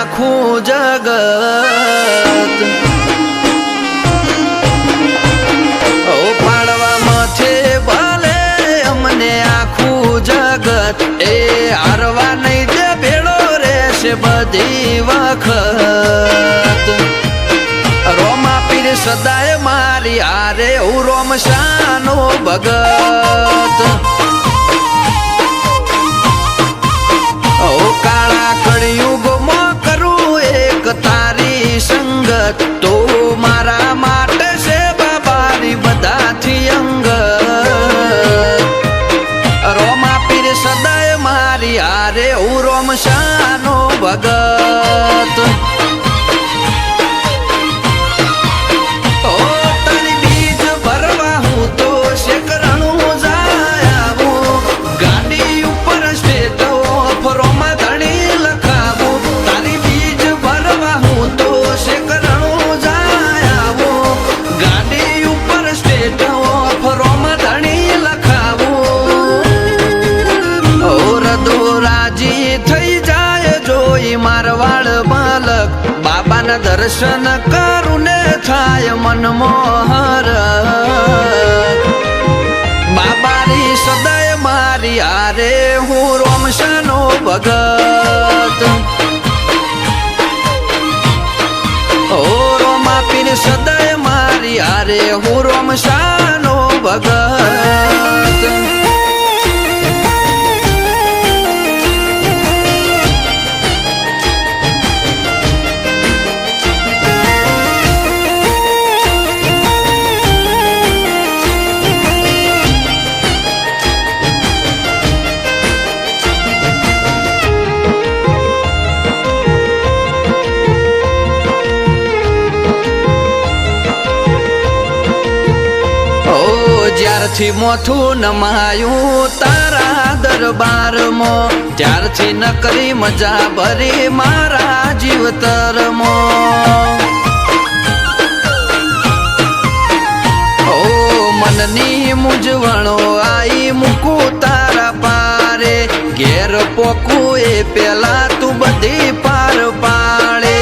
આખું જગત પાડવામાં છે ભલે અમને આખું જગત એ હારવા નહીં દે ભેળો રહેશે બધી વખત રોમા પીર સદાય મારી હારે હું રોમશાનો ભગત કાળા કળિયુગમાં કરું એક તારી સંગત તો મારા માટે છે બાબારી બધાથી અંગત રોમા પીર સદાય મારી હારે હું રોમશાનો ભગત મારવાડ બાલક બાબાના દર્શન કરું ને થાય મનમોહર બાબાની સદાય મારી હારે હું રોમશાનો ભગત ઓ રોમા પીર સદાય મારી હારે હું રોમશાનો ભગત જ્યારથી મોથું નમાયું તારા દરબારમાં ત્યારથી નકરી મજા ભરી મારા જીવતરમાં ઓ મનની મૂંઝવણો આઈ મૂકું તારા પારે ઘેર પોકું એ પેલા તું બધી પાર પાડે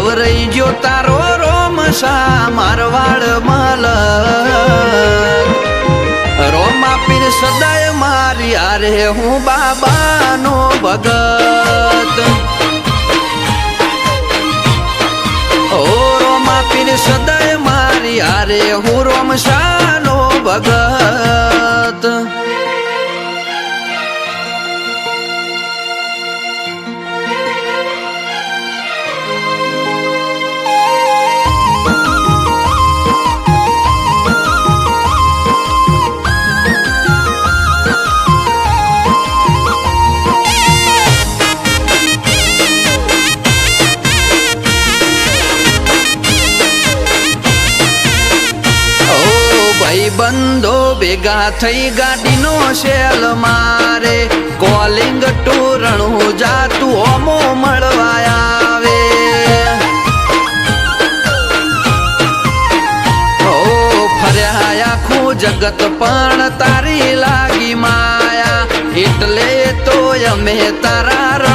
ગવરઈ ગયો તારો રોમશા મારવાડ મલક રોમા પીર સદાય મારી હારે હું બાબાનો ભગત ઓ રોમા પીર સદાય મારી હારે હું રોમશાનો ભગત બંધો ભેગા થઈ ગાડીનો શેલ મારે કોલિંગ ટોરણું જાતું ઓમો મળવા આવે ઓ ફર્યા આખું જગત પણ તારી લાગી માયા એટલે તો અમે તારા